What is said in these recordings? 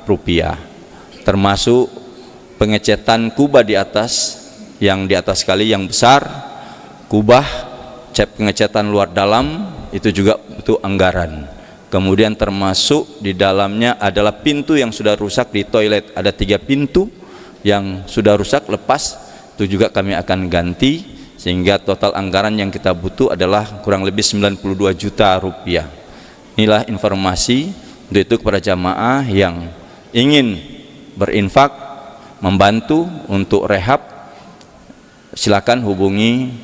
rupiah, termasuk pengecetan kubah di atas, yang di atas sekali yang besar, kubah, cat pengecetan luar dalam, itu juga butuh anggaran. Kemudian termasuk di dalamnya adalah pintu yang sudah rusak di toilet, ada 3 pintu yang sudah rusak lepas, itu juga kami akan ganti, sehingga total anggaran yang kita butuh adalah kurang lebih 92 juta rupiah. Inilah informasi untuk itu kepada jamaah yang ingin berinfak, membantu untuk rehab, silakan hubungi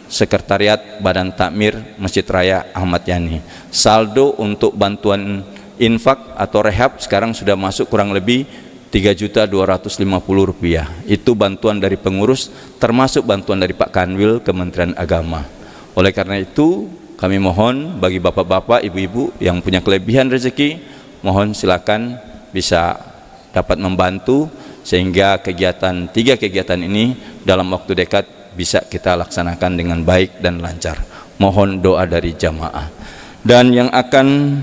Sekretariat Badan Takmir Masjid Raya Ahmad Yani. Saldo untuk bantuan infak atau rehab sekarang sudah masuk kurang lebih 3.250.000 rupiah. Itu bantuan dari pengurus, termasuk bantuan dari Pak Kanwil Kementerian Agama. Oleh karena itu kami mohon bagi bapak-bapak, ibu-ibu yang punya kelebihan rezeki, mohon silakan bisa dapat membantu sehingga kegiatan 3 kegiatan ini dalam waktu dekat bisa kita laksanakan dengan baik dan lancar. Mohon doa dari jamaah. Dan yang akan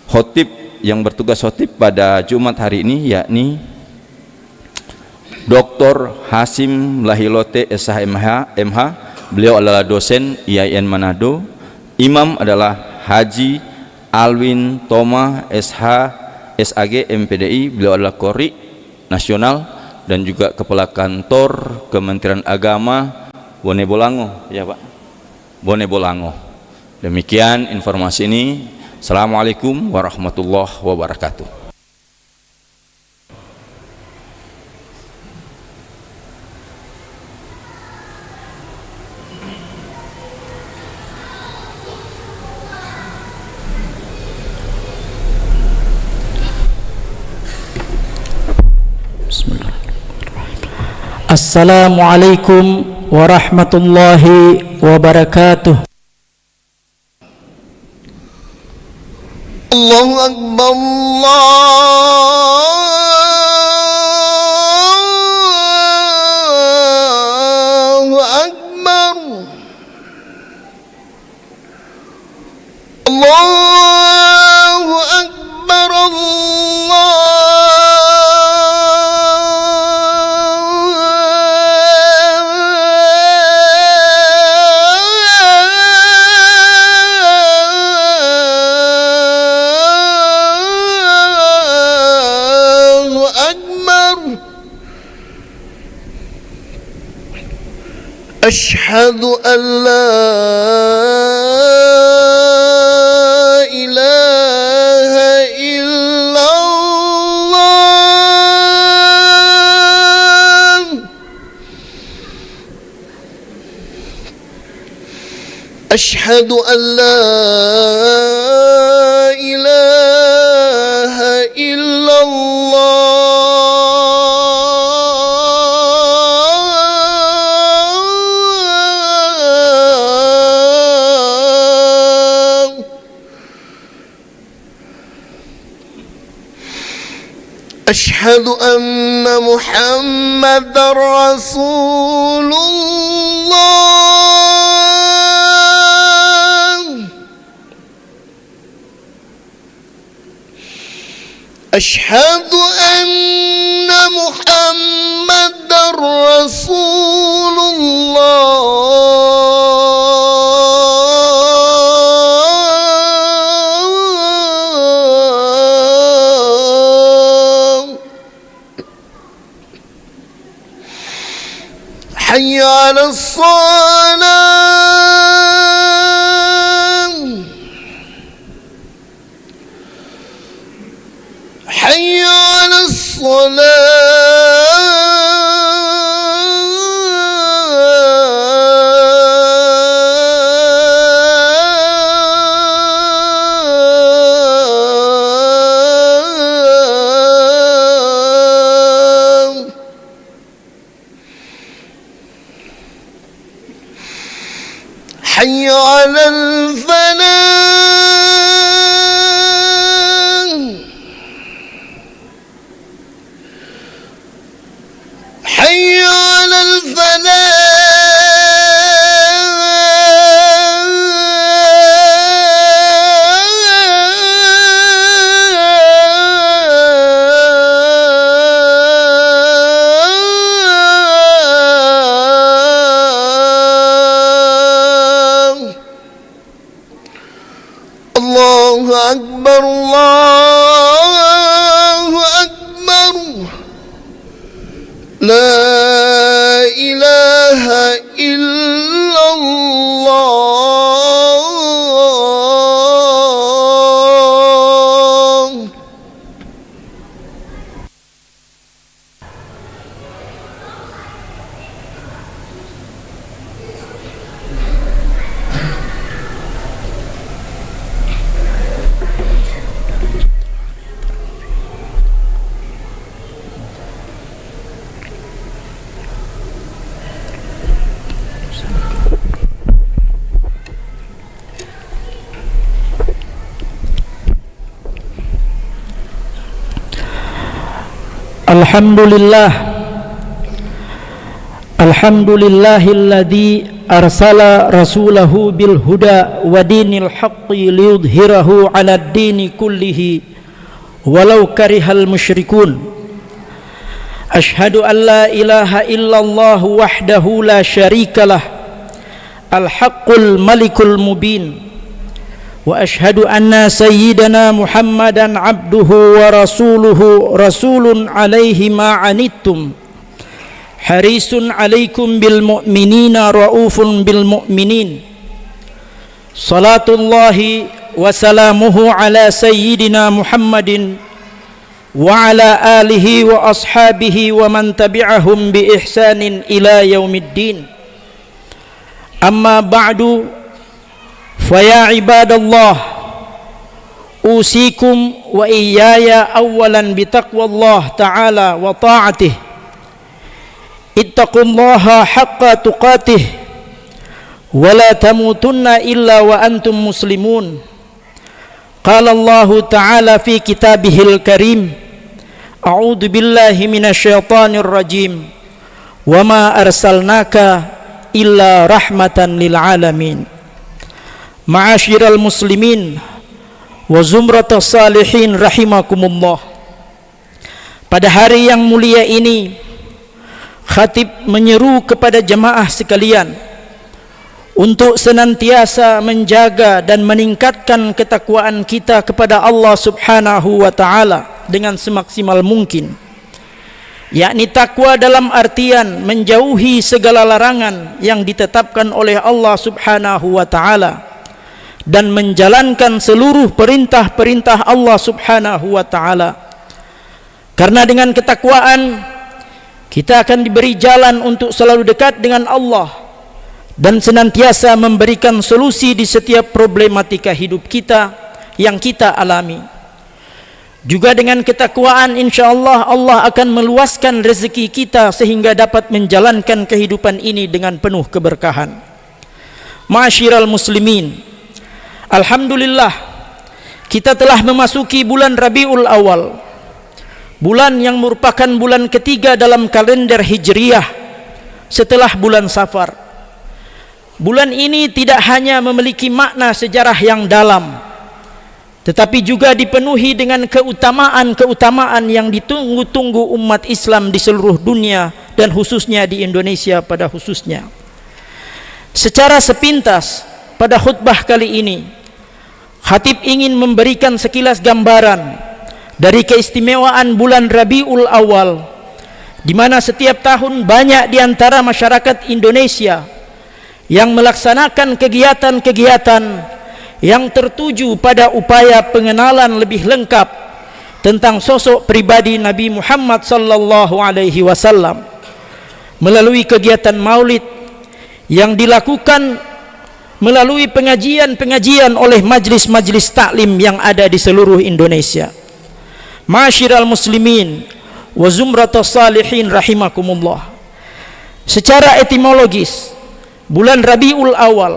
khotib, yang bertugas khotib pada Jumat hari ini yakni Dr. Hasim Lahilote SHMH MH. Beliau adalah dosen IAIN Manado. Imam adalah Haji Alwin Toma SH SAG MPDI. Beliau adalah Qori Nasional dan juga Kepala Kantor Kementerian Agama Bone Bolango, ya Pak, Bone Bolango. Demikian informasi ini. Assalamualaikum warahmatullahi wabarakatuh. Assalamualaikum warahmatullahi wabarakatuh. Allahu Akbar, Allahu Akbar, Allahu Akbar, أشهد أن لا إله إلا الله أشهد أن لا إله إلا الله أشهد أن محمدًا رسول الله أشهد أن محمدًا رسول حي على الصلاة حي على حي على الفلاح حي على الفلاح Alhamdulillahilladzi arsala rasulahu bil huda wa dinil haqqi liyudhhirahu 'alad dini kullihi walau karihal musyrikun. Ashhadu an la ilaha illallah wahdahu la syarikalah al-haqqul malikul mubin wa ashhadu anna sayyidana Muhammadan abduhu wa rasuluhu rasulun alaihi ma anittum harisun alaikum bil mu'minina raufun bil mu'minin. Salatullahi wa salamuhu ala sayyidina Muhammadin wa ala alihi wa ashabihi wa man tabi'ahum bi ihsanin ila yaumiddin. Amma ba'du, faya ibadallah, usikum wa iyaya awalan bitaqwallah ta'ala wa ta'atih. Ittaqullaha haqqa tuqatih wa la tamutunna illa wa antum muslimun. Qala Allah ta'ala fi kitabihil karim, a'udzu billahi minasyaitonir rajim, wa ma arsalnaka illa rahmatan lil alamin. Ma'asyiral muslimin wa zumratus salihin rahimakumullah. Pada hari yang mulia ini, khatib menyeru kepada jemaah sekalian untuk senantiasa menjaga dan meningkatkan ketakwaan kita kepada Allah Subhanahu wa taala dengan semaksimal mungkin, yakni takwa dalam artian menjauhi segala larangan yang ditetapkan oleh Allah Subhanahu wa taala dan menjalankan seluruh perintah-perintah Allah Subhanahu wa taala. Karena dengan ketakwaan kita akan diberi jalan untuk selalu dekat dengan Allah dan senantiasa memberikan solusi di setiap problematika hidup kita yang kita alami. Juga dengan ketakwaan insyaallah Allah akan meluaskan rezeki kita sehingga dapat menjalankan kehidupan ini dengan penuh keberkahan. Ma'asyiral muslimin, alhamdulillah kita telah memasuki bulan Rabiul Awal, bulan yang merupakan bulan ketiga dalam kalender Hijriyah setelah bulan Safar. Bulan ini tidak hanya memiliki makna sejarah yang dalam, tetapi juga dipenuhi dengan keutamaan-keutamaan yang ditunggu-tunggu umat Islam di seluruh dunia dan khususnya di Indonesia pada khususnya. Secara sepintas pada khutbah kali ini, khatib ingin memberikan sekilas gambaran dari keistimewaan bulan Rabiul Awal, di mana setiap tahun banyak di antara masyarakat Indonesia yang melaksanakan kegiatan-kegiatan yang tertuju pada upaya pengenalan lebih lengkap tentang sosok pribadi Nabi Muhammad sallallahu alaihi wasallam melalui kegiatan Maulid yang dilakukan melalui pengajian-pengajian oleh majlis-majlis taklim yang ada di seluruh Indonesia. Ma'asyiral muslimin wa zumratus salihin rahimakumullah. Secara etimologis, bulan Rabiul Awal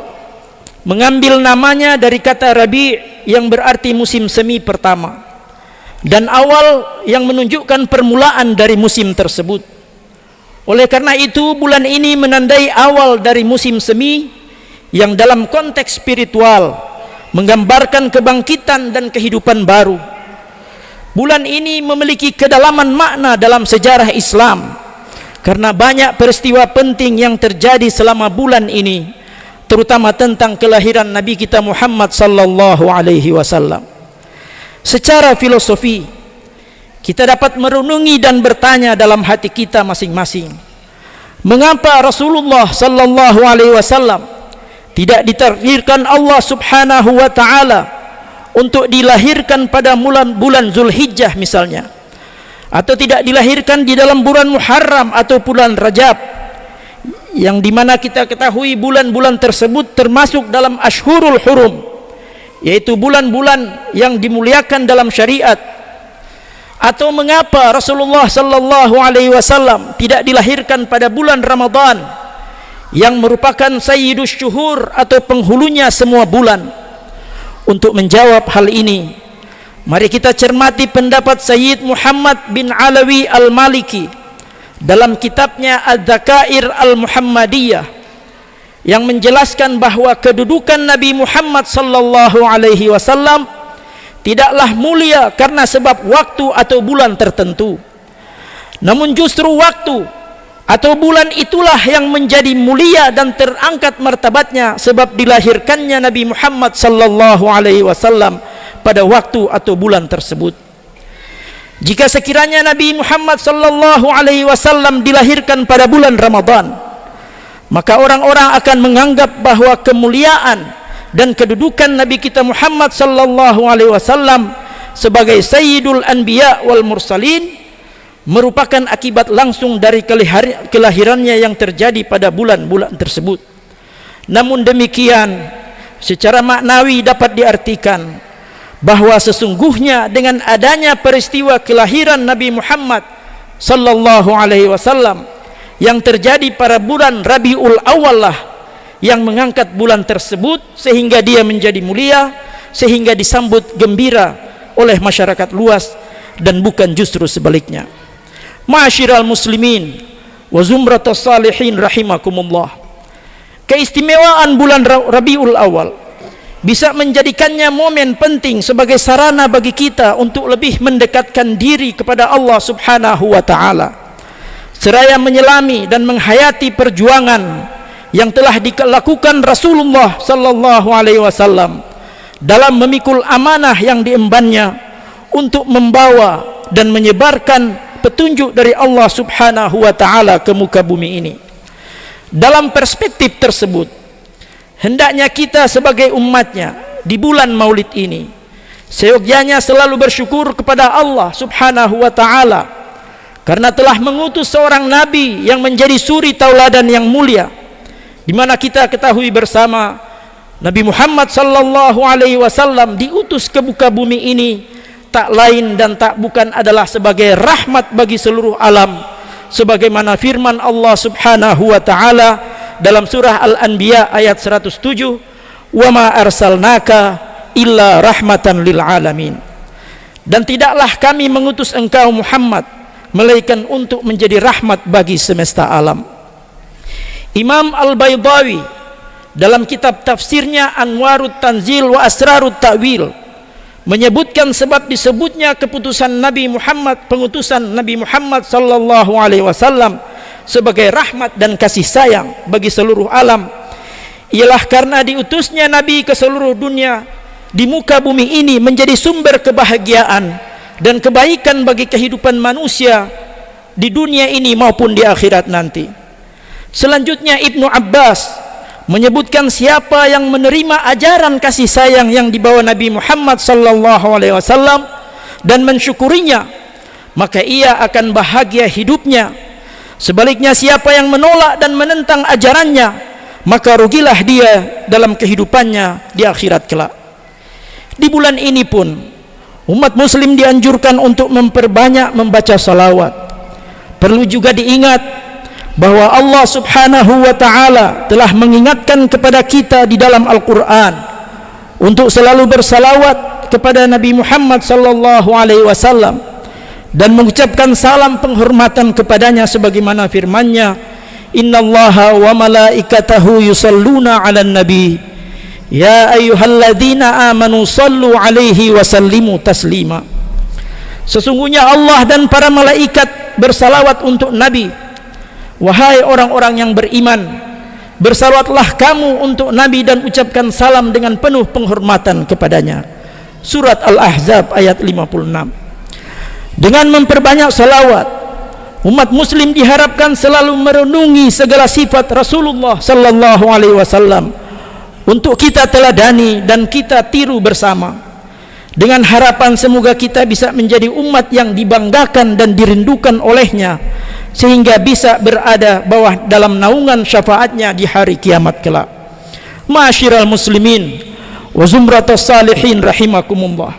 mengambil namanya dari kata Rabi' yang berarti musim semi pertama, dan awal yang menunjukkan permulaan dari musim tersebut. Oleh karena itu bulan ini menandai awal dari musim semi yang dalam konteks spiritual menggambarkan kebangkitan dan kehidupan baru. Bulan ini memiliki kedalaman makna dalam sejarah Islam karena banyak peristiwa penting yang terjadi selama bulan ini, terutama tentang kelahiran Nabi kita Muhammad sallallahu alaihi wasallam. Secara filosofi, kita dapat merenungi dan bertanya dalam hati kita masing-masing, mengapa Rasulullah sallallahu alaihi wasallam tidak ditakdirkan Allah Subhanahu wa taala untuk dilahirkan pada bulan Zulhijjah misalnya, atau tidak dilahirkan di dalam bulan Muharram atau bulan Rajab, yang dimana kita ketahui bulan-bulan tersebut termasuk dalam Ashhurul Hurum, yaitu bulan-bulan yang dimuliakan dalam syariat. Atau mengapa Rasulullah sallallahu alaihi wasallam tidak dilahirkan pada bulan Ramadan yang merupakan sayyidus syuhur atau penghulunya semua bulan? Untuk menjawab hal ini, Mari kita cermati pendapat Sayyid Muhammad bin Alawi Al-Maliki dalam kitabnya Adz-Dzakair Al-Muhammadiyah yang menjelaskan bahwa kedudukan Nabi Muhammad sallallahu alaihi wasallam tidaklah mulia karena sebab waktu atau bulan tertentu, namun justru waktu atau bulan itulah yang menjadi mulia dan terangkat martabatnya sebab dilahirkannya Nabi Muhammad sallallahu alaihi wasallam pada waktu atau bulan tersebut. Jika sekiranya Nabi Muhammad sallallahu alaihi wasallam dilahirkan pada bulan Ramadan, maka orang-orang akan menganggap bahwa kemuliaan dan kedudukan Nabi kita Muhammad sallallahu alaihi wasallam sebagai Sayyidul Anbiya wal Mursalin merupakan akibat langsung dari kelahirannya yang terjadi pada bulan-bulan tersebut. Namun demikian, secara maknawi dapat diartikan bahwa sesungguhnya dengan adanya peristiwa kelahiran Nabi Muhammad sallallahu alaihi wasallam yang terjadi pada bulan Rabiul Awal lah yang mengangkat bulan tersebut sehingga dia menjadi mulia, sehingga disambut gembira oleh masyarakat luas dan bukan justru sebaliknya. Ma'asyiral muslimin wa zumratus salihin rahimakumullah. Keistimewaan bulan Rabiul Awal bisa menjadikannya momen penting sebagai sarana bagi kita untuk lebih mendekatkan diri kepada Allah Subhanahu wa taala, seraya menyelami dan menghayati perjuangan yang telah dilakukan Rasulullah sallallahu alaihi wasallam dalam memikul amanah yang diembannya untuk membawa dan menyebarkan petunjuk dari Allah Subhanahu wa taala ke muka bumi ini. Dalam perspektif tersebut, hendaknya kita sebagai umatnya di bulan Maulid ini seyogyanya selalu bersyukur kepada Allah Subhanahu wa taala karena telah mengutus seorang nabi yang menjadi suri tauladan yang mulia, di mana kita ketahui bersama Nabi Muhammad sallallahu alaihi wasallam diutus ke muka bumi ini tak lain dan tak bukan adalah sebagai rahmat bagi seluruh alam, sebagaimana firman Allah Subhanahu wa taala dalam surah Al-Anbiya ayat 107, "Wa ma arsalnaka illa rahmatan lil alamin." Dan tidaklah kami mengutus engkau Muhammad melainkan untuk menjadi rahmat bagi semesta alam. Imam Al-Baydawi dalam kitab tafsirnya Anwarut Tanzil wa Asrarut Ta'wil menyebutkan sebab disebutnya keputusan Nabi Muhammad, pengutusan Nabi Muhammad sallallahu alaihi wasallam sebagai rahmat dan kasih sayang bagi seluruh alam ialah karena diutusnya Nabi ke seluruh dunia di muka bumi ini menjadi sumber kebahagiaan dan kebaikan bagi kehidupan manusia di dunia ini maupun di akhirat nanti. Selanjutnya Ibnu Abbas menyebutkan siapa yang menerima ajaran kasih sayang yang dibawa Nabi Muhammad sallallahu alaihi wasallam dan mensyukurinya, maka ia akan bahagia hidupnya. Sebaliknya siapa yang menolak dan menentang ajarannya, maka rugilah dia dalam kehidupannya di akhirat kelak. Di bulan ini pun umat muslim dianjurkan untuk memperbanyak membaca salawat. Perlu juga diingat bahwa Allah Subhanahu wa taala telah mengingatkan kepada kita di dalam Al-Qur'an untuk selalu bersalawat kepada Nabi Muhammad sallallahu alaihi wasallam dan mengucapkan salam penghormatan kepadanya sebagaimana firman-Nya, "Innallaha wa malaikatahu yusalluna 'alan nabi ya ayyuhalladzina amanu sallu 'alaihi wa sallimu taslima." Sesungguhnya Allah dan para malaikat bersalawat untuk Nabi. Wahai orang-orang yang beriman, bersalawatlah kamu untuk Nabi dan ucapkan salam dengan penuh penghormatan kepadanya. Surat Al-Ahzab ayat 56. Dengan memperbanyak salawat, umat muslim diharapkan selalu merenungi segala sifat Rasulullah sallallahu alaihi wasallam untuk kita teladani dan kita tiru bersama, dengan harapan semoga kita bisa menjadi umat yang dibanggakan dan dirindukan olehnya sehingga bisa berada bawah dalam naungan syafaatnya di hari kiamat kelak. Ma'asyiral muslimin wa zumratus salihin rahimakumullah.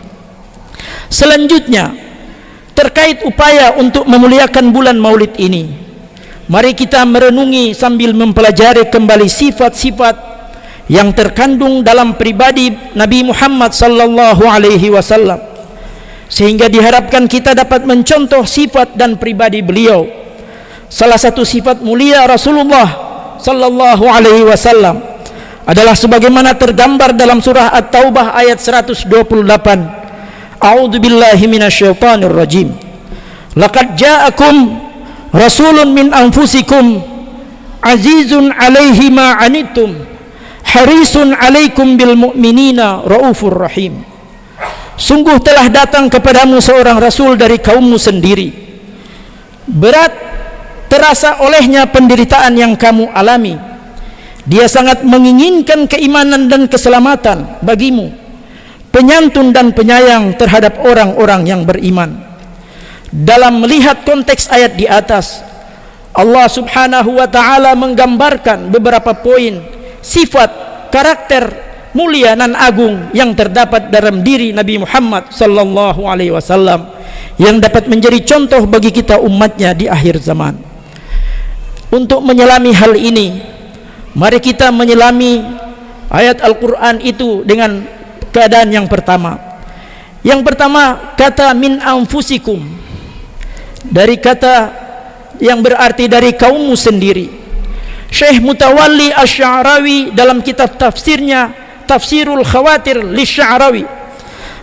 Selanjutnya, terkait upaya untuk memuliakan bulan Maulid ini, mari kita merenungi sambil mempelajari kembali sifat-sifat yang terkandung dalam pribadi Nabi Muhammad sallallahu alaihi wasallam sehingga diharapkan kita dapat mencontoh sifat dan pribadi beliau. Salah satu sifat mulia Rasulullah sallallahu alaihi wasallam adalah sebagaimana tergambar dalam surah At-Taubah ayat 128. A'udzu billahi minasyaitonir rajim. Laqad ja'akum rasulun min anfusikum azizun 'alaihi ma 'anittum harisun 'alaikum bil mu'minina raufur rahim. Sungguh telah datang kepadamu seorang rasul dari kaummu sendiri. Berat terasa olehnya penderitaan yang kamu alami. Dia sangat menginginkan keimanan dan keselamatan bagimu, penyantun dan penyayang terhadap orang-orang yang beriman. Dalam melihat konteks ayat di atas, Allah subhanahu wa ta'ala menggambarkan beberapa poin sifat karakter mulia nan agung yang terdapat dalam diri Nabi Muhammad sallallahu alaihi wasallam yang dapat menjadi contoh bagi kita umatnya di akhir zaman. Untuk menyelami hal ini, mari kita menyelami ayat Al-Quran itu dengan keadaan yang pertama. Yang pertama, kata min anfusikum, dari kata yang berarti dari kaummu sendiri. Syekh Mutawalli Asy-Sya'rawi dalam kitab tafsirnya Tafsirul Khawatir Lisy-Sya'rawi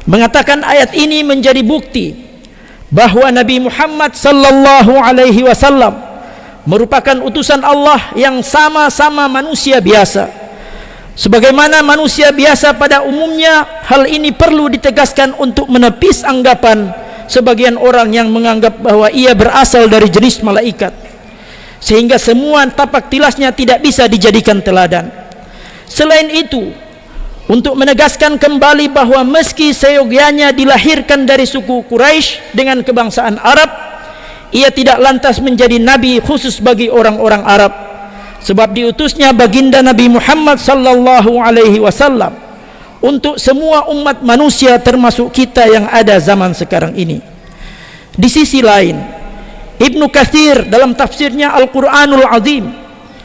mengatakan ayat ini menjadi bukti bahwa Nabi Muhammad sallallahu alaihi wasallam merupakan utusan Allah yang sama-sama manusia biasa. Sebagaimana manusia biasa pada umumnya, hal ini perlu ditegaskan untuk menepis anggapan sebagian orang yang menganggap bahwa ia berasal dari jenis malaikat, sehingga semua tapak tilasnya tidak bisa dijadikan teladan. Selain itu, untuk menegaskan kembali bahwa meski seyogianya dilahirkan dari suku Quraisy dengan kebangsaan Arab, ia tidak lantas menjadi nabi khusus bagi orang-orang Arab, sebab diutusnya baginda Nabi Muhammad sallallahu alaihi wasallam untuk semua umat manusia termasuk kita yang ada zaman sekarang ini. Di sisi lain, Ibnu Katsir dalam tafsirnya Al-Qur'anul Azim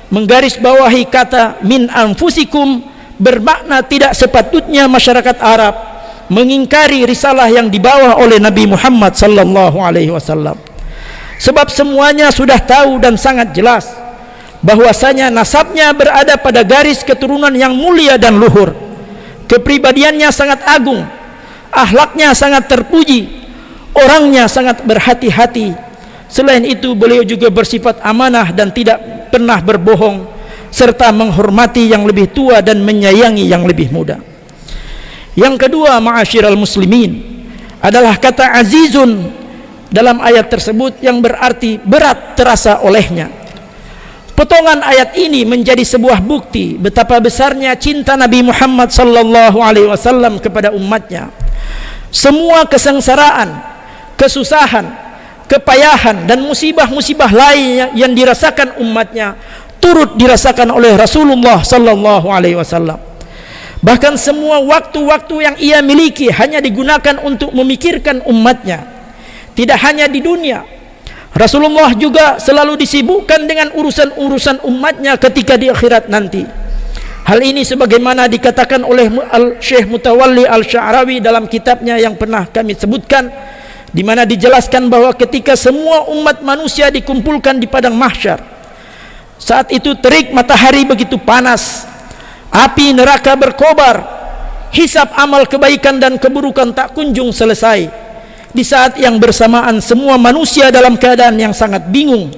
menggarisbawahi kata min anfusikum bermakna tidak sepatutnya masyarakat Arab mengingkari risalah yang dibawa oleh Nabi Muhammad sallallahu alaihi wasallam. Sebab semuanya sudah tahu dan sangat jelas bahwasanya nasabnya berada pada garis keturunan yang mulia dan luhur. Kepribadiannya sangat agung, akhlaknya sangat terpuji, orangnya sangat berhati-hati. Selain itu, beliau juga bersifat amanah dan tidak pernah berbohong, serta menghormati yang lebih tua dan menyayangi yang lebih muda. Yang kedua, ma'asyiral muslimin, adalah kata azizun dalam ayat tersebut yang berarti berat terasa olehnya. Potongan ayat ini menjadi sebuah bukti betapa besarnya cinta Nabi Muhammad sallallahu alaihi wasallam kepada umatnya. Semua kesengsaraan, kesusahan, kepayahan dan musibah-musibah lain yang dirasakan umatnya turut dirasakan oleh Rasulullah sallallahu alaihi wasallam. Bahkan semua waktu-waktu yang ia miliki hanya digunakan untuk memikirkan umatnya. Tidak hanya di dunia, Rasulullah juga selalu disibukkan dengan urusan-urusan umatnya ketika di akhirat nanti. Hal ini sebagaimana dikatakan oleh Syekh Mutawalli Al-Sya'rawi dalam kitabnya yang pernah kami sebutkan, di mana dijelaskan bahwa ketika semua umat manusia dikumpulkan di padang mahsyar, saat itu terik matahari begitu panas, api neraka berkobar, hisab amal kebaikan dan keburukan tak kunjung selesai. Di saat yang bersamaan semua manusia dalam keadaan yang sangat bingung.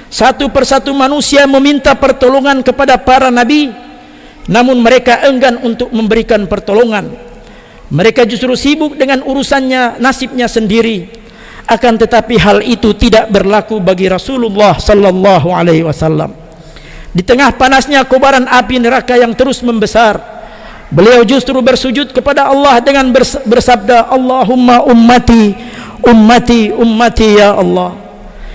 Satu persatu manusia meminta pertolongan kepada para nabi, namun mereka enggan untuk memberikan pertolongan. Mereka justru sibuk dengan urusannya, nasibnya sendiri. Akan tetapi hal itu tidak berlaku bagi Rasulullah sallallahu alaihi wasallam. Di tengah panasnya kobaran api neraka yang terus membesar, beliau justru bersujud kepada Allah dengan bersabda, Allahumma ummati, ummati, ummati ya Allah,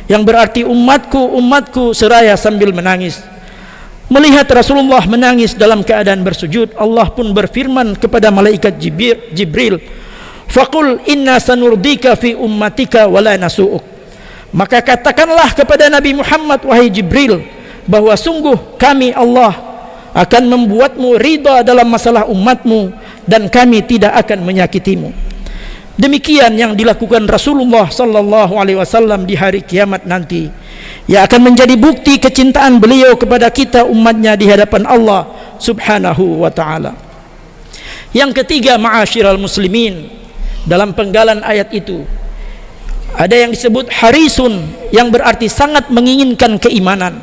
yang berarti umatku, umatku, seraya sambil menangis. Melihat Rasulullah menangis dalam keadaan bersujud, Allah pun berfirman kepada malaikat Jibril, faqul inna sanurdika fi ummatika wala nasu'uk. Maka katakanlah kepada Nabi Muhammad, wahai Jibril, bahwa sungguh kami Allah akan membuatmu ridha dalam masalah umatmu dan kami tidak akan menyakitimu. Demikian yang dilakukan Rasulullah sallallahu alaihi wasallam di hari kiamat nanti, yang akan menjadi bukti kecintaan beliau kepada kita umatnya di hadapan Allah subhanahu wa ta'ala. Yang ketiga, ma'asyiral muslimin, dalam penggalan ayat itu ada yang disebut harisun, yang berarti sangat menginginkan keimanan.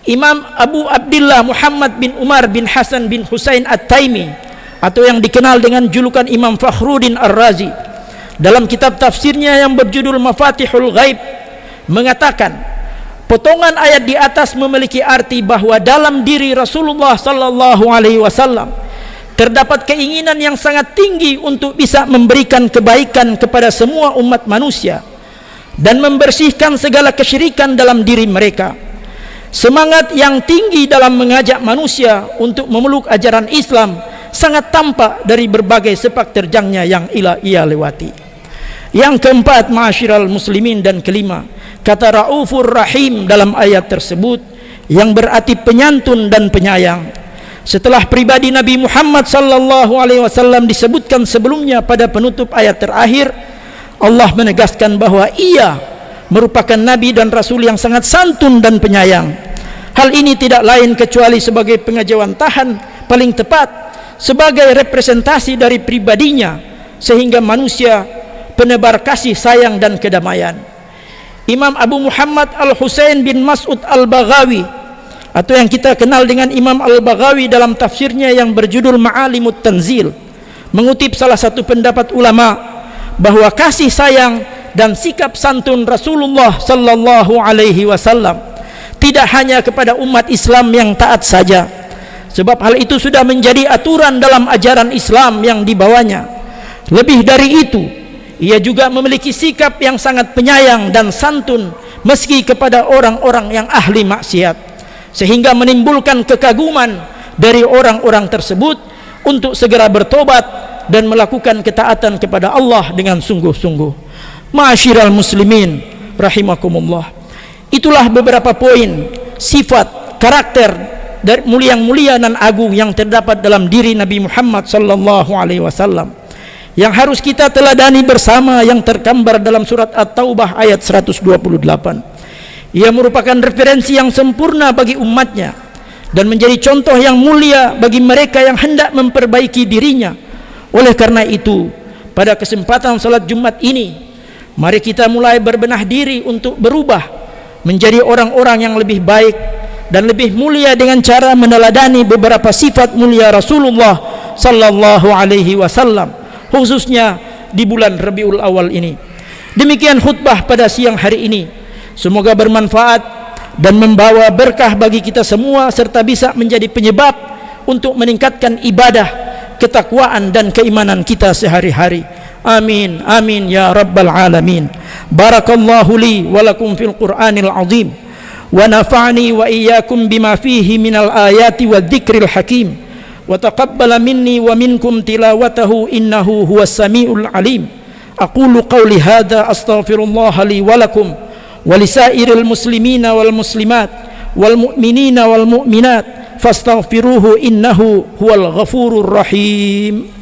Imam Abu Abdullah Muhammad bin Umar bin Hasan bin Husain At-Taimi, atau yang dikenal dengan julukan Imam Fakhruddin Ar-Razi, dalam kitab tafsirnya yang berjudul Mafatihul Ghaib mengatakan, potongan ayat di atas memiliki arti bahwa dalam diri Rasulullah sallallahu alaihi wasallam terdapat keinginan yang sangat tinggi untuk bisa memberikan kebaikan kepada semua umat manusia dan membersihkan segala kesyirikan dalam diri mereka. Semangat yang tinggi dalam mengajak manusia untuk memeluk ajaran Islam sangat tampak dari berbagai sepak terjangnya yang ia lewati. Yang keempat, ma'asyiral muslimin, dan kelima, kata Raufur Rahim dalam ayat tersebut yang berarti penyantun dan penyayang. Setelah pribadi Nabi Muhammad sallallahu alaihi wasallam disebutkan sebelumnya pada penutup ayat terakhir, Allah menegaskan bahwa ia merupakan nabi dan rasul yang sangat santun dan penyayang. Hal ini tidak lain kecuali sebagai pengejawantahan paling tepat, sebagai representasi dari pribadinya, sehingga manusia penebar kasih sayang dan kedamaian. Imam Abu Muhammad Al-Husain bin Mas'ud Al-Baghawi, atau yang kita kenal dengan Imam Al-Baghawi dalam tafsirnya yang berjudul Ma'alimut Tanzil, mengutip salah satu pendapat ulama bahwa kasih sayang dan sikap santun Rasulullah sallallahu alaihi wasallam tidak hanya kepada umat Islam yang taat saja, sebab hal itu sudah menjadi aturan dalam ajaran Islam yang dibawanya. Lebih dari itu, ia juga memiliki sikap yang sangat penyayang dan santun meski kepada orang-orang yang ahli maksiat, sehingga menimbulkan kekaguman dari orang-orang tersebut untuk segera bertobat dan melakukan ketaatan kepada Allah dengan sungguh-sungguh. Ma'asyiral muslimin rahimakumullah, itulah beberapa poin sifat karakter dari yang mulia dan agung yang terdapat dalam diri Nabi Muhammad sallallahu alaihi wasallam yang harus kita teladani bersama, yang tergambar dalam surat At-Taubah ayat 128. Ia merupakan referensi yang sempurna bagi umatnya dan menjadi contoh yang mulia bagi mereka yang hendak memperbaiki dirinya. Oleh karena itu, pada kesempatan salat Jumat ini, mari kita mulai berbenah diri untuk berubah menjadi orang-orang yang lebih baik dan lebih mulia dengan cara meneladani beberapa sifat mulia Rasulullah sallallahu alaihi wasallam, khususnya di bulan Rabiul Awal ini. Demikian khutbah pada siang hari ini. Semoga bermanfaat dan membawa berkah bagi kita semua, serta bisa menjadi penyebab untuk meningkatkan ibadah, ketakwaan dan keimanan kita sehari-hari. Amin amin ya rabbal alamin. Barakallahu li wa lakum fil Qur'anil azim, wa nafa'ni wa iyyakum bima fihi minal ayati wadh-dhikril hakim, wa taqabbala minni wa minkum tilawatahu innahu huwas samiul alim. Aqulu qawli hadza astaghfirullah li wa lakum wa lisairil muslimina wal muslimat wal mu'minina wal mu'minat fastaghfiruhu innahu huwal ghafurur rahim.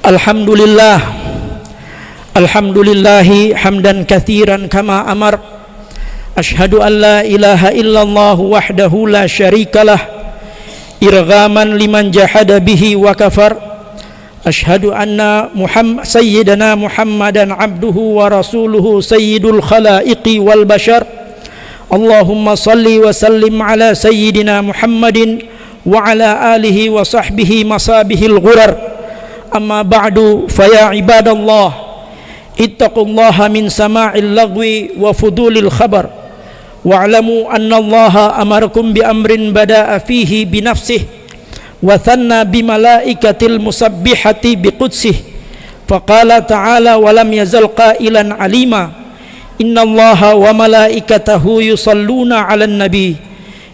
Alhamdulillah, alhamdulillahi hamdan kathiran kama amar. Ashhadu an la ilaha illallah wahdahu la syarikalah, irghaman liman jahada bihi wa kafar. Ashhadu anna sayyidana Muhammadan abduhu wa rasuluhu sayyidul khalaiqi wal bashar. Allahumma salli wa sallim ala sayyidina Muhammadin wa ala alihi wa sahbihi masabihil ghurar. Amma ba'du, faya ibadallah, ittaqullaha min sama'il lagwi wa fudulil khabar, wa'lamu anna allaha amarakum bi amrin bada'a fihi bi nafsih wa thanna bi malaikatil musabbihati bi qudsih, faqala ta'ala wa lam yazal qailan alima, inna allaha wa malaikatahu yusalluna 'alan nabi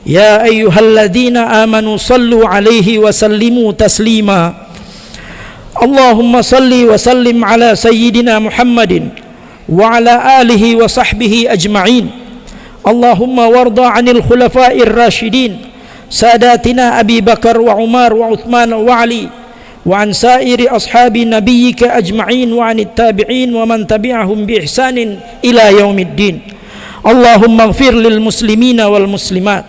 يا أيها الذين آمنوا صلوا عليه وسلموا تسليما اللهم صل وسلم على سيدنا محمد وعلى آله وصحبه أجمعين اللهم وارض عن الخلفاء الراشدين ساداتنا أبي بكر وعمر وعثمان وعلي وعن سائر أصحاب نبيك أجمعين وعن التابعين ومن تبعهم بإحسان إلى يوم الدين اللهم اغفر للمسلمين والمسلمات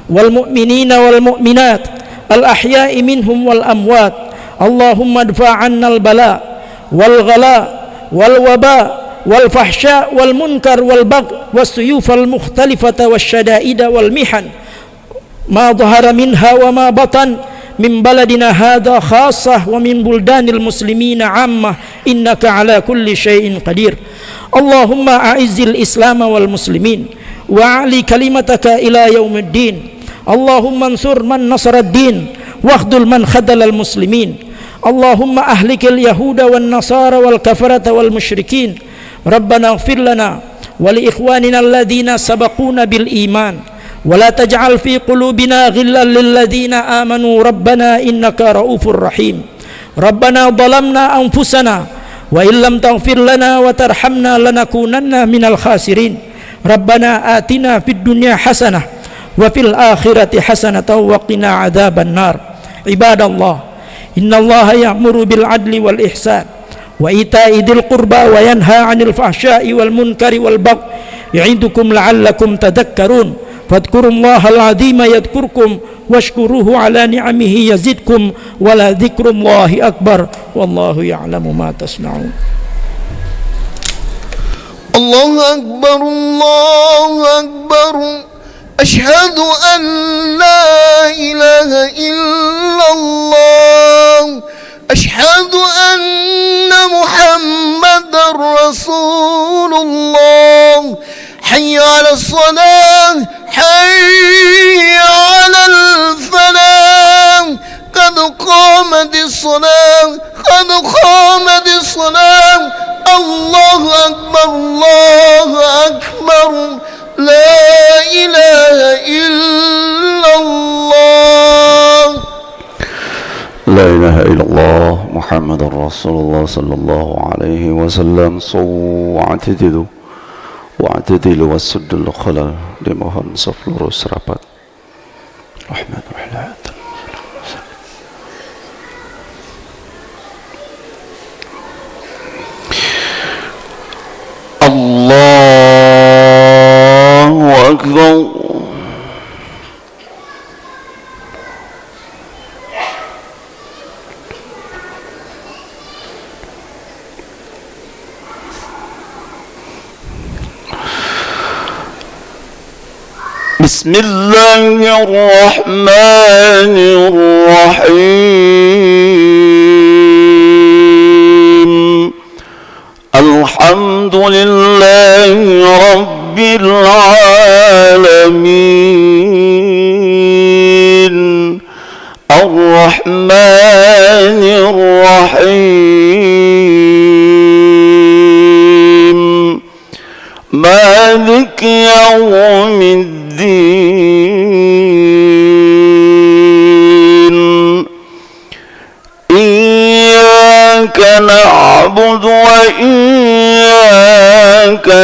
والمؤمنين والمؤمنات الأحياء منهم والأموات اللهم ادفع عنا البلاء والغلاء والوباء والفحشاء والمنكر والبغي والسيوف المختلفة والشدائد والمحن ما ظهر منها وما بطن من بلدنا هذا خاصة ومن بلدان المسلمين عامة إنك على كل شيء قدير اللهم أعز الإسلام والمسلمين وأعلي كلمتك إلى يوم الدين اللهم انصر من نصر الدين واخذل من خذل المسلمين اللهم أهلك اليهود والنصارى والكفرة والمشركين ربنا اغفر لنا ولإخواننا الذين سبقونا بالإيمان ولا تجعل في قلوبنا غلا للذين آمنوا ربنا إنك رؤوف رحيم ربنا ظلمنا أنفسنا وإن لم تغفر لنا وترحمنا لنكونن من الخاسرين ربنا آتنا في الدنيا حسنة وفي الآخرة حسنة وقنا عذاب النار عباد الله إن الله يأمر بالعدل والإحسان وإيتاء ذي القربى وينهى عن الفحشاء والمنكر والبغي يعظكم لعلكم تذكرون فاذكروا الله العظيم يذكركم واشكروه على نعمه يزدكم ولذكر الله أكبر والله يعلم ما تصنعون الله أكبر الله أكبر أشهد أن لا إله إلا الله أشهد أن محمد رسول الله حي على الصلاة حي على الفلاح قد قامت الصلاة قد قامت الصلاة الله أكبر الله أكبر لا إله إلا الله لا إله إلا الله محمد رسول الله صلى الله عليه وسلم صووا واعتدلوا وسدوا الخلل dimohon saf lurus rapat Rahman Rahim Allahu Akbar بسم الله الرحمن الرحيم الحمد لله رب العالمين الرحمن الرحيم مالك يوم الدين إياك نعبد وإياك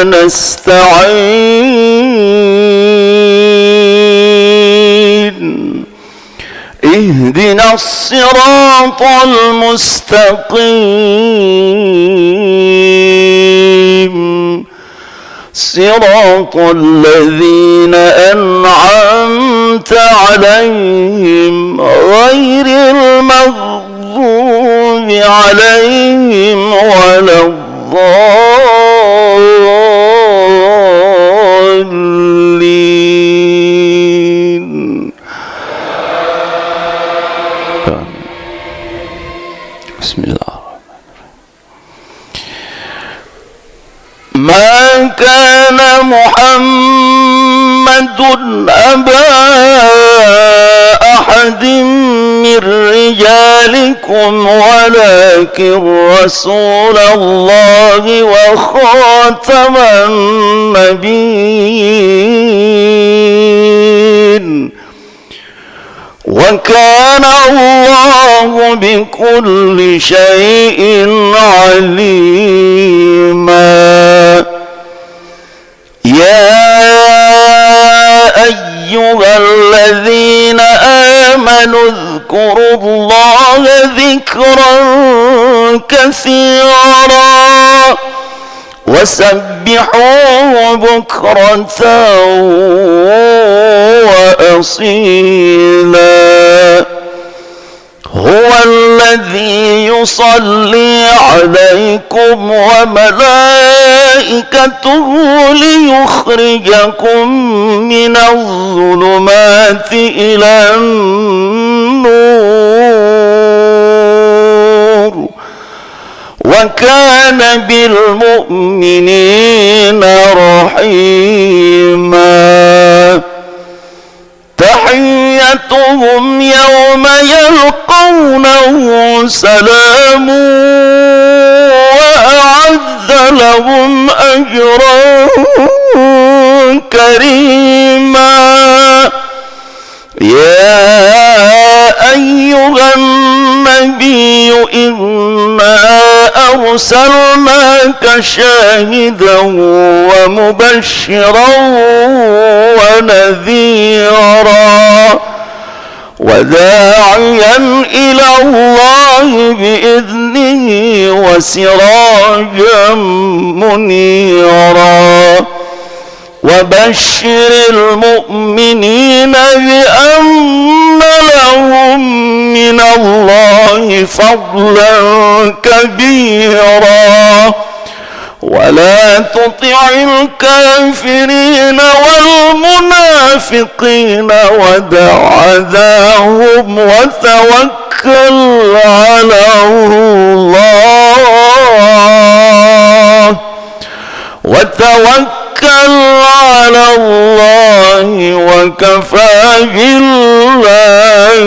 نستعين اهدنا الصراط المستقيم صراط الذين أنعمت عليهم غير المغضوب عليهم ولا الضالين بسم الله ما كان محمد أبا أحد من رجالكم ولكن رسول الله وخاتم النبيين وكان الله بكل شيء عليما يا أيها الذين آمنوا اذكروا الله ذكرا كثيرا وسبحوه بكرة وأصيلا هو الذي يصلي عليكم وملائكته ليخرجكم من الظلمات إلى النور وكان بالمؤمنين رحيما تحيتهم يوم يلقونه سلام وأعد لهم أجرا كريما يا أيها النبي إنا أرسلناك شاهدا ومبشرا ونذيرا وداعيا إلى الله بإذنه وسراجا منيرا وبشر المؤمنين بأن لهم من الله فضلا كبيرا ولا تطع الكافرين والمنافقين ودع أذاهم وتوكل على الله وكفى بالله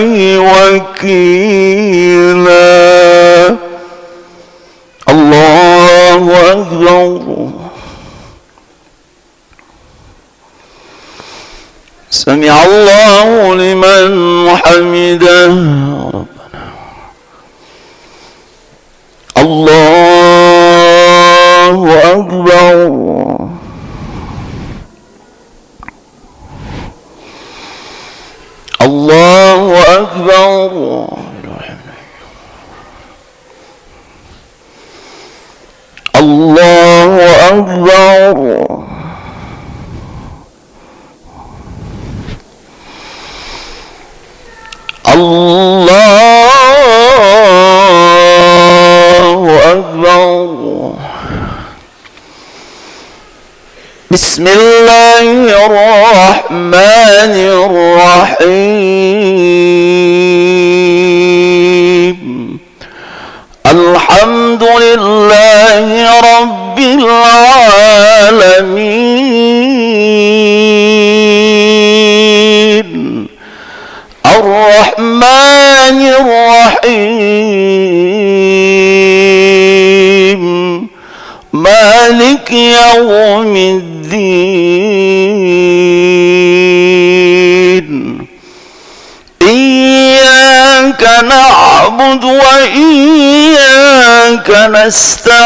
وكيلا الله أكبر سمع الله لمن حمده ربنا الله أكبر الله أكبر الله أكبر الله أكبر بسم الله الرحمن الرحيم الحمد لله رب العالمين الرحمن الرحيم مالك يوم الدين إياك نعبد وإياك نستعين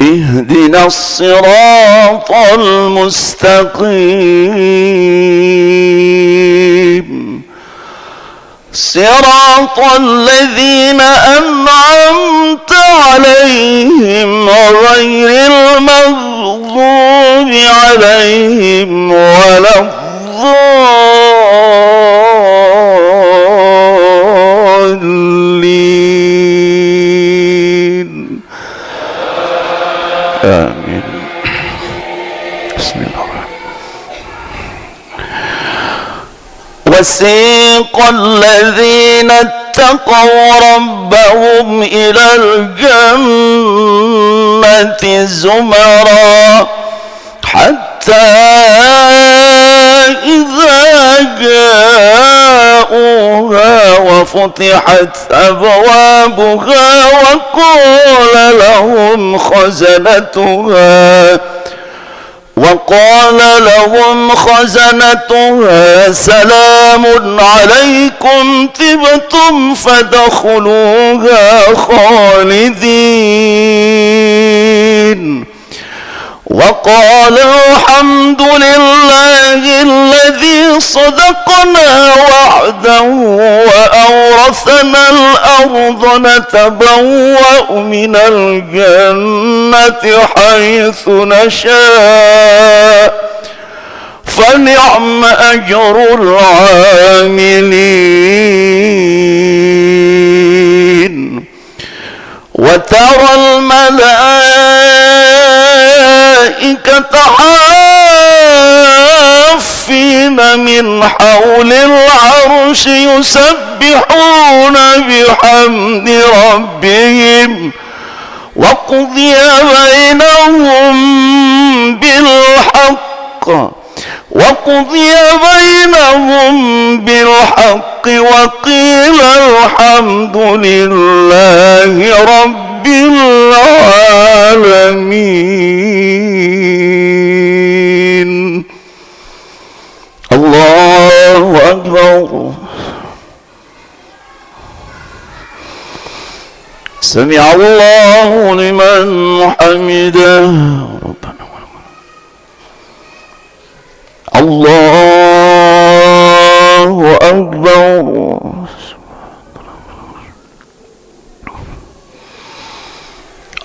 اهدنا الصراط المستقيم صراط الذين أنعمت عليهم غير المغضوب عليهم ولا الضالين آمين بسم الله وسيق الذين اتقوا ربهم إلى الجنة زمرا حتى إذا جاءوها وفتحت أبوابها وقال لهم خزنتها سلام عليكم طبتم فادخلوها خالدين وقال الحمد لله الذي صدقنا وعده وأورثنا الأرض نتبوأ من الجنة حيث نشاء فنعم أجر العاملين وترى الملائكة حافين من حول العرش يسبحون بحمد ربهم وقضي بينهم بالحق وقيل الحمد لله رب العالمين. الله أكبر. سمع الله لمن حمده. ربنا الله أكبر.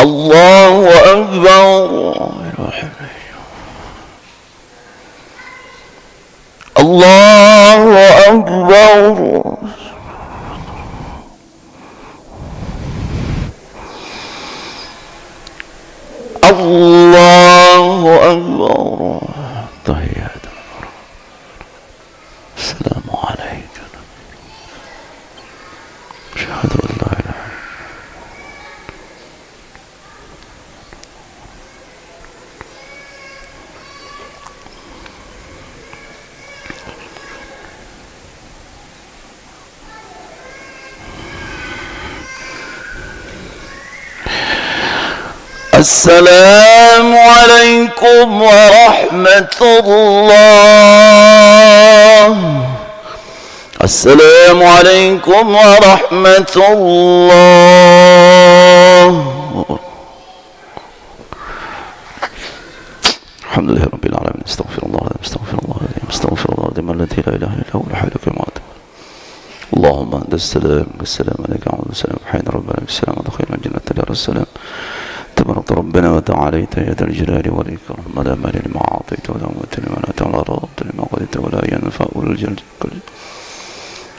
الله أكبر. الله أكبر. الله أكبر. تحيات السلام عليك أشهد أن لا إله السلام عليكم ورحمة الله. السلام عليكم ورحمة الله. الحمد لله رب العالمين. استغفر الله استغفر الله استغفر الله الذي لا إله إلا هو الحي القيوم. اللهم أنت السلام والسلام عليك وعلى السلام حين ربنا بالسلام ودخلنا الجنة دار السلام. تبارك ربنا وتعاليت يا ذا الجلال والإكرام لا مانع لما أعطيت ولا موت لما أتى ولا رد لما قضيت ولا ينفع الجلد كله.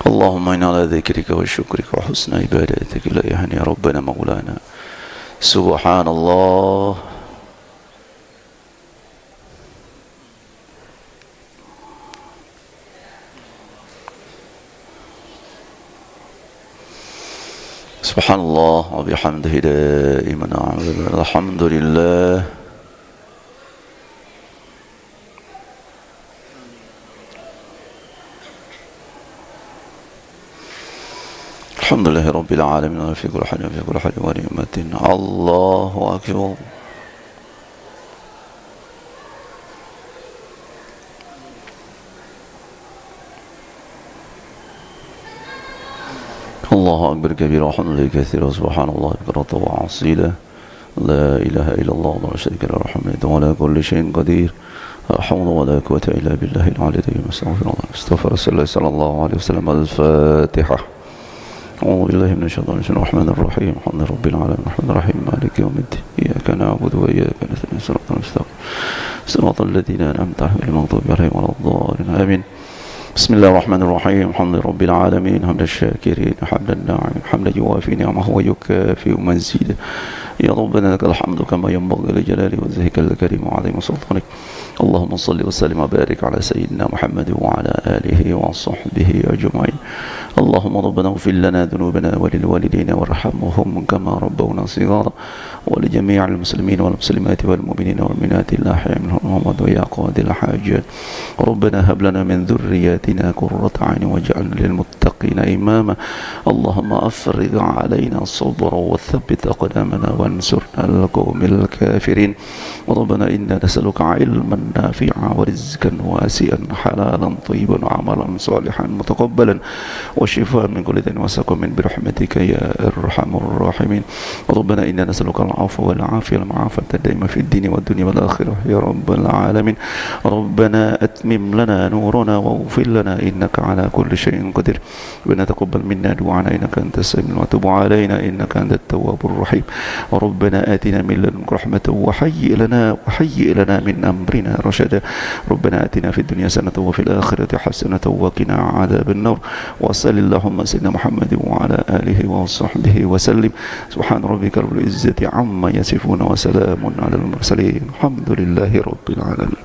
اللهم إنا على ذكرك وشكرك وحسن عبادتك لا يهني يا ربنا مولانا. سبحان الله. سبحان الله وبحمده دائما الحمد لله. الحمد لله رب العالمين في كل حال في كل حال ونعمة. الله أكبر. الله أكبر كبيرا والحمد لله كثيرا سبحان الله بكرة وعصيلا لا إله إلا الله ولا شريك له الحمد ولا كل شيء قدير لا حول ولا قوة إلا بالله العلي العظيم. استغفر الله استغفر رسول الله صلى الله عليه وسلم. الفاتحة. أعوذ بالله من الشيطان الرحمن الرحيم. الحمد لله رب العالمين الرحمن الرحيم مالك يوم الدين إياك نعبد وإياك نستعين صراط المستقيم صراط الذين أنعمت عليهم غير المغضوب عليهم ولا الضالين آمين. بسم الله الرحمن الرحيم. الحمد لله رب العالمين حمد الشاكرين حمد الناعم حمد يوافي نعمه ويكافئ مزيدا. يا ربنا لك الحمد كما ينبغي لجلاله وجهك الكريم وعظيم سلطانك. اللهم صل وسلم وبارك على سيدنا محمد وعلى آله وصحبه أجمعين. اللهم ربنا اغفر لنا ذنوبنا وللوالدين وارحمهم كما ربونا صغارا ولجميع المسلمين والمسلمات والمؤمنين والمؤمنات الأحياء منهم والأموات ويا قاضي الحاجات. ربنا هب لنا من ذرياتنا قرة عين واجعلنا للمتقين إماما. اللهم أفرغ علينا الصبر وثبت أقدامنا وانصرنا على القوم الكافرين ربنا إنا نسألك علما نافعا ورزقا واسعا حلالا طيبا وعملا صالحا متقبلا وشفاء من كل داء وسقم برحمتك يا أرحم الراحمين ربنا إنا نسألك العفو والعافية والمعافاة الدائمة في الدين والدنيا والآخرة يا رب العالمين ربنا أتمم لنا نورنا واغفر لنا إنك على كل شيء قدير ربنا تقبل منا دعانا إنك أنت السميع وتب علينا إنك أنت التواب الرحيم ربنا آتنا من لدنك رحمة وهيئ لنا من أمرنا رشدا ربنا آتنا في الدنيا حسنة وفي الآخرة حسنة وقنا عذاب النار وصل اللهم سيدنا محمد وعلى آله وصحبه وسلم سبحان ربك رب العزة عما يصفون وسلام على المرسلين الحمد لله رب العالمين